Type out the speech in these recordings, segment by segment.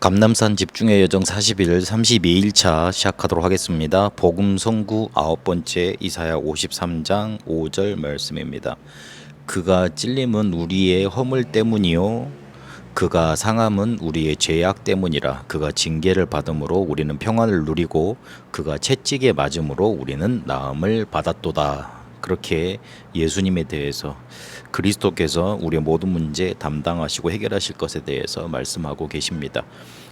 감남산 집중의 여정 40일 32일차 시작하도록 하겠습니다. 복음 선구 9번째 이사야 53장 5절 말씀입니다. 그가 찔림은 우리의 허물 때문이요 그가 상함은 우리의 죄악 때문이라. 그가 징계를 받음으로 우리는 평안을 누리고 그가 채찍에 맞음으로 우리는 나음을 받았도다. 그렇게 예수님에 대해서 그리스도께서 우리의 모든 문제 담당하시고 해결하실 것에 대해서 말씀하고 계십니다.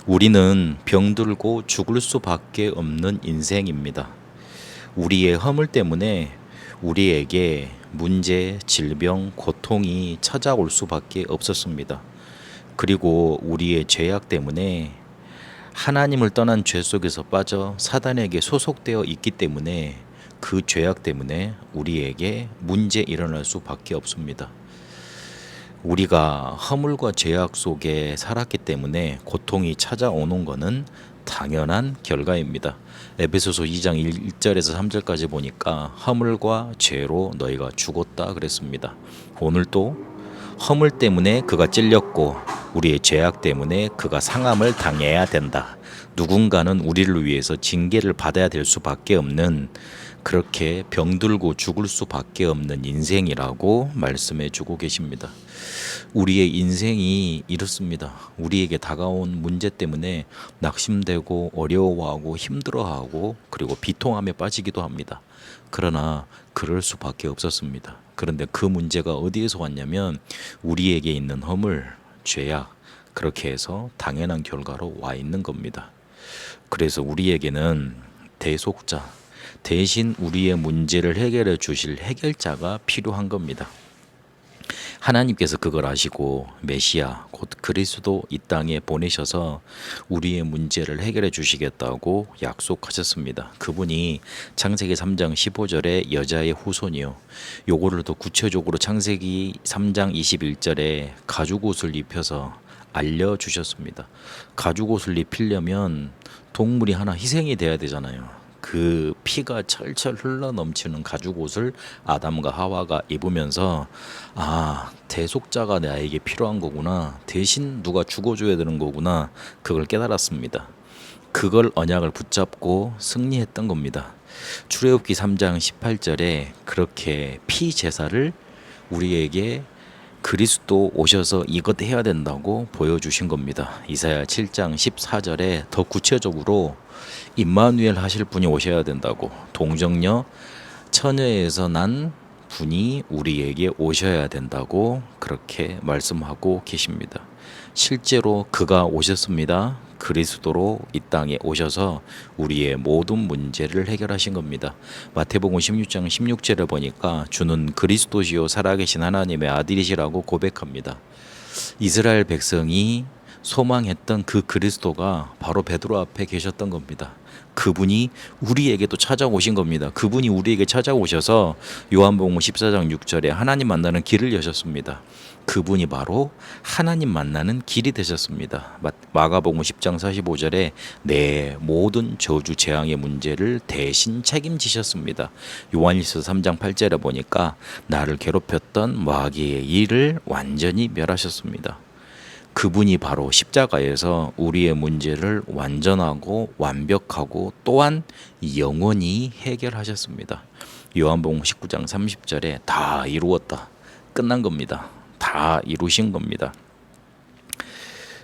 우리는 병들고 죽을 수밖에 없는 인생입니다. 우리의 허물 때문에 우리에게 문제, 질병, 고통이 찾아올 수밖에 없었습니다. 그리고 우리의 죄악 때문에 하나님을 떠난 죄 속에서 빠져 사단에게 소속되어 있기 때문에 그 죄악 때문에 우리에게 문제 일어날 수밖에 없습니다. 우리가 허물과 죄악 속에 살았기 때문에 고통이 찾아오는 것은 당연한 결과입니다. 에베소서 2장 1절에서 3절까지 보니까 허물과 죄로 너희가 죽었다 그랬습니다. 오늘도 허물 때문에 그가 찔렸고 우리의 죄악 때문에 그가 상함을 당해야 된다. 누군가는 우리를 위해서 징계를 받아야 될 수밖에 없는, 그렇게 병들고 죽을 수밖에 없는 인생이라고 말씀해 주고 계십니다. 우리의 인생이 이렇습니다. 우리에게 다가온 문제 때문에 낙심되고 어려워하고 힘들어하고 그리고 비통함에 빠지기도 합니다. 그러나 그럴 수밖에 없었습니다. 그런데 그 문제가 어디에서 왔냐면 우리에게 있는 허물, 죄악, 그렇게 해서 당연한 결과로 와 있는 겁니다. 그래서 우리에게는 대속자, 대신 우리의 문제를 해결해 주실 해결자가 필요한 겁니다. 하나님께서 그걸 아시고 메시아 곧 그리스도 이 땅에 보내셔서 우리의 문제를 해결해 주시겠다고 약속하셨습니다. 그분이 창세기 3장 15절에 여자의 후손이요. 요거를 더 구체적으로 창세기 3장 21절에 가죽옷을 입혀서 알려주셨습니다. 가죽옷을 입히려면 동물이 하나 희생이 돼야 되잖아요. 그 피가 철철 흘러 넘치는 가죽옷을 아담과 하와가 입으면서 대속자가 나에게 필요한 거구나, 대신 누가 죽어줘야 되는 거구나, 그걸 깨달았습니다. 그걸 언약을 붙잡고 승리했던 겁니다. 출애굽기 3장 18절에 그렇게 피 제사를 우리에게 그리스도 오셔서 이것 해야 된다고 보여주신 겁니다. 이사야 7장 14절에 더 구체적으로 임마누엘 하실 분이 오셔야 된다고, 동정녀 처녀에서 난 분이 우리에게 오셔야 된다고 그렇게 말씀하고 계십니다. 실제로 그가 오셨습니다. 그리스도로 이 땅에 오셔서 우리의 모든 문제를 해결하신 겁니다. 마태복음 16장 16절에 보니까 주는 그리스도시요 살아계신 하나님의 아들이시라고 고백합니다. 이스라엘 백성이 소망했던 그 그리스도가 바로 베드로 앞에 계셨던 겁니다. 그분이 우리에게도 찾아오신 겁니다. 그분이 우리에게 찾아오셔서 요한복음 14장 6절에 하나님 만나는 길을 여셨습니다. 그분이 바로 하나님 만나는 길이 되셨습니다. 마가복음 10장 45절에 내 모든 저주 재앙의 문제를 대신 책임지셨습니다. 요한일서 3장 8절에 보니까 나를 괴롭혔던 마귀의 일을 완전히 멸하셨습니다. 그분이 바로 십자가에서 우리의 문제를 완전하고 완벽하고 또한 영원히 해결하셨습니다. 요한복음 19장 30절에 다 이루었다, 끝난 겁니다. 다 이루신 겁니다.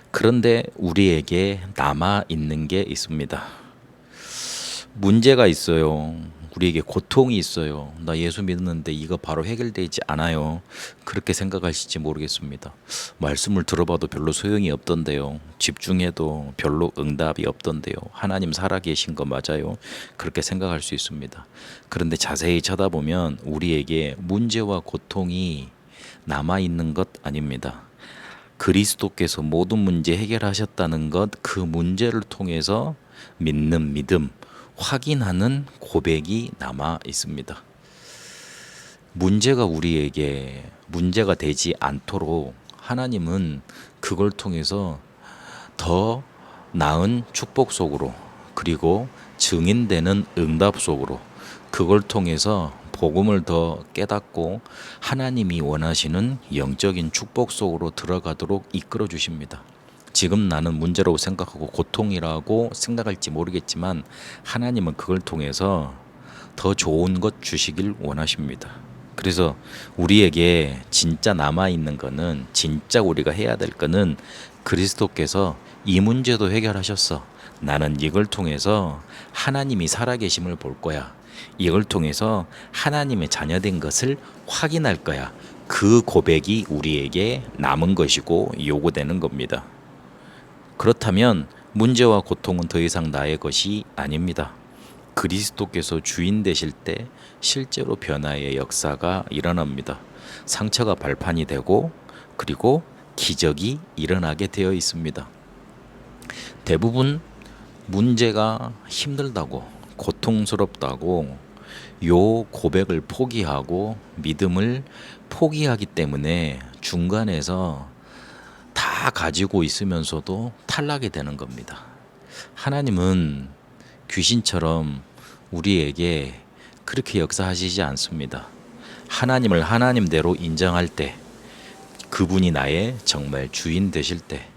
그런데 우리에게 남아 있는 게 있습니다. 문제가 있어요. 우리에게 고통이 있어요. 나 예수 믿는데 이거 바로 해결되지 않아요. 그렇게 생각하실지 모르겠습니다. 말씀을 들어봐도 별로 소용이 없던데요. 집중해도 별로 응답이 없던데요. 하나님 살아계신 거 맞아요? 그렇게 생각할 수 있습니다. 그런데 자세히 쳐다보면 우리에게 문제와 고통이 남아있는 것 아닙니다. 그리스도께서 모든 문제 해결하셨다는 것, 그 문제를 통해서 믿는 믿음, 확인하는 고백이 남아 있습니다. 문제가 우리에게 문제가 되지 않도록 하나님은 그걸 통해서 더 나은 축복 속으로, 그리고 증인되는 응답 속으로, 그걸 통해서 복음을 더 깨닫고 하나님이 원하시는 영적인 축복 속으로 들어가도록 이끌어 주십니다. 지금 나는 문제라고 생각하고 고통이라고 생각할지 모르겠지만 하나님은 그걸 통해서 더 좋은 것 주시길 원하십니다. 그래서 우리에게 진짜 남아있는 거는, 진짜 우리가 해야 될 거는, 그리스도께서 이 문제도 해결하셨어. 나는 이걸 통해서 하나님이 살아계심을 볼 거야. 이걸 통해서 하나님의 자녀된 것을 확인할 거야. 그 고백이 우리에게 남은 것이고 요구되는 겁니다. 그렇다면 문제와 고통은 더 이상 나의 것이 아닙니다. 그리스도께서 주인 되실 때 실제로 변화의 역사가 일어납니다. 상처가 발판이 되고 그리고 기적이 일어나게 되어 있습니다. 대부분 문제가 힘들다고, 고통스럽다고 요 고백을 포기하고 믿음을 포기하기 때문에 중간에서 다 가지고 있으면서도 탈락이 되는 겁니다. 하나님은 귀신처럼 우리에게 그렇게 역사하시지 않습니다. 하나님을 하나님대로 인정할 때, 그분이 나의 정말 주인 되실 때,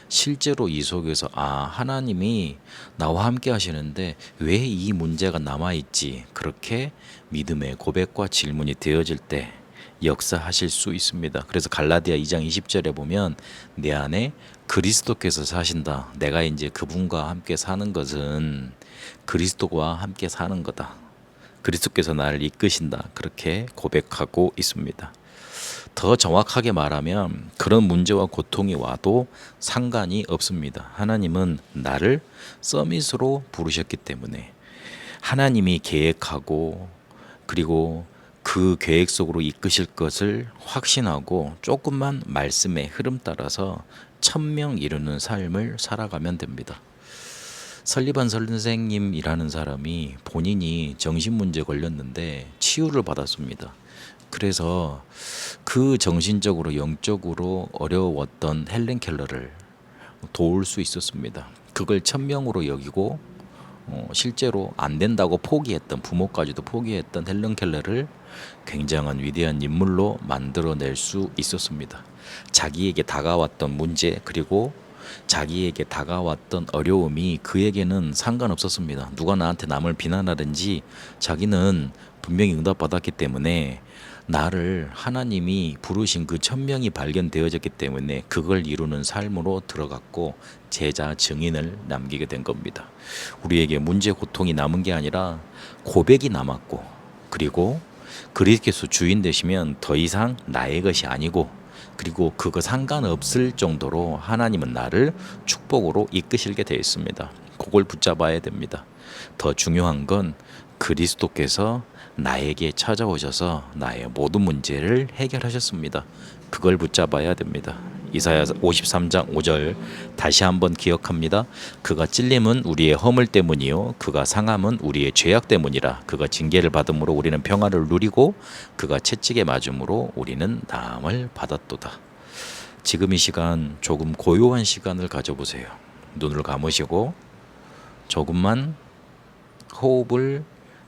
실제로 이 속에서 하나님이 나와 함께 하시는데 왜 이 문제가 남아있지? 그렇게 믿음의 고백과 질문이 되어질 때 역사하실 수 있습니다. 그래서 갈라디아 2장 20절에 보면 내 안에 그리스도께서 사신다. 내가 이제 그분과 함께 사는 것은 그리스도와 함께 사는 거다. 그리스도께서 나를 이끄신다. 그렇게 고백하고 있습니다. 더 정확하게 말하면 그런 문제와 고통이 와도 상관이 없습니다. 하나님은 나를 서밋으로 부르셨기 때문에 하나님이 계획하고 그리고 그 계획 속으로 이끄실 것을 확신하고 조금만 말씀의 흐름 따라서 천명 이루는 삶을 살아가면 됩니다. 설리반 선생님이라는 사람이 본인이 정신문제 걸렸는데 치유를 받았습니다. 그래서 그 정신적으로 영적으로 어려웠던 헬렌 켈러를 도울 수 있었습니다. 그걸 천명으로 여기고 실제로 안 된다고 포기했던, 부모까지도 포기했던 헬렌 켈러를 굉장한 위대한 인물로 만들어낼 수 있었습니다. 자기에게 다가왔던 문제 그리고 자기에게 다가왔던 어려움이 그에게는 상관없었습니다. 누가 나한테 남을 비난하든지 자기는 분명히 응답받았기 때문에 나를 하나님이 부르신 그 천명이 발견되어졌기 때문에 그걸 이루는 삶으로 들어갔고 제자 증인을 남기게 된 겁니다. 우리에게 문제 고통이 남은 게 아니라 고백이 남았고 그리고 그리스도께서 주인 되시면 더 이상 나의 것이 아니고 그리고 그거 상관없을 정도로 하나님은 나를 축복으로 이끄시게 되어 있습니다. 그걸 붙잡아야 됩니다. 더 중요한 건 그리스도께서 나에게 찾아오셔서 나의 모든 문제를 해결하셨습니다. 그걸 붙잡아야 됩니다. 이사야 53장 5절 다시 한번 기억합니다. 그가 찔림은 우리의 허물 때문이요 그가 상함은 우리의 죄악 때문이라. 그가 징계를 받음으로 우리는 평화를 누리고 그가 채찍에 맞음으로 우리는 나음을 받았도다. 지금 이 시간 조금 고요한 시간을 가져보세요. 눈을 감으시고 조금만 호흡을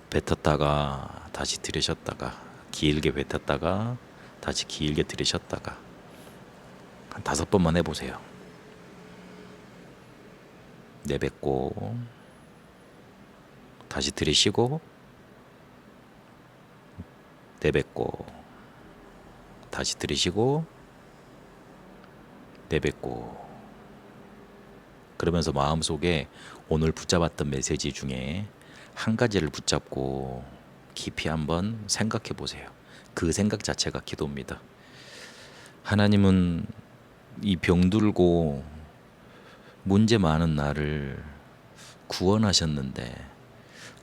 뱉었다가 다시 들이셨다가 길게 뱉었다가 다시 길게 들이셨다가 한 5번만 해보세요. 내뱉고 다시 들이쉬고 내뱉고 다시 들이쉬고 내뱉고 그러면서 마음속에 오늘 붙잡았던 메시지 중에 한 가지를 붙잡고 깊이 한번 생각해 보세요. 그 생각 자체가 기도입니다. 하나님은 이 병들고 문제 많은 나를 구원하셨는데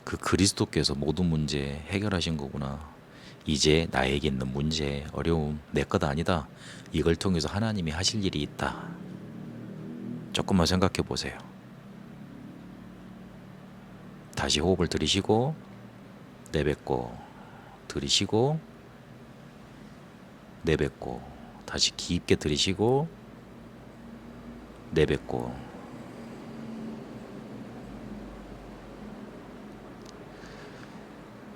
그 그리스도께서 모든 문제 해결하신 거구나. 이제 나에게 있는 문제, 어려움 내 것 아니다. 이걸 통해서 하나님이 하실 일이 있다. 조금만 생각해 보세요. 다시 호흡을 들이쉬고 내뱉고 들이쉬고 내뱉고 다시 깊게 들이쉬고 내뱉고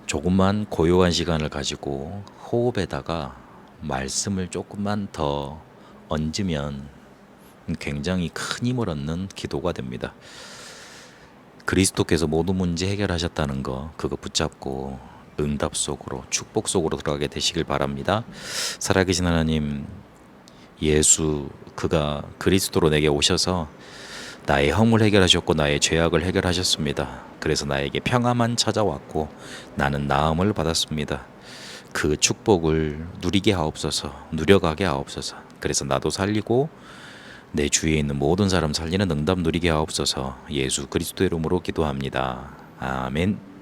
조금만 고요한 시간을 가지고 호흡에다가 말씀을 조금만 더 얹으면 굉장히 큰 힘을 얻는 기도가 됩니다. 그리스도께서 모든 문제 해결하셨다는 거 그거 붙잡고 응답 속으로 축복 속으로 들어가게 되시길 바랍니다. 살아계신 하나님, 예수 그가 그리스도로 내게 오셔서 나의 허물 해결하셨고 나의 죄악을 해결하셨습니다. 그래서 나에게 평화만 찾아왔고 나는 나음을 받았습니다. 그 축복을 누리게 하옵소서, 누려가게 하옵소서. 그래서 나도 살리고 내 주위에 있는 모든 사람 살리는 응답 누리게 하옵소서. 예수 그리스도의 이름으로 기도합니다. 아멘.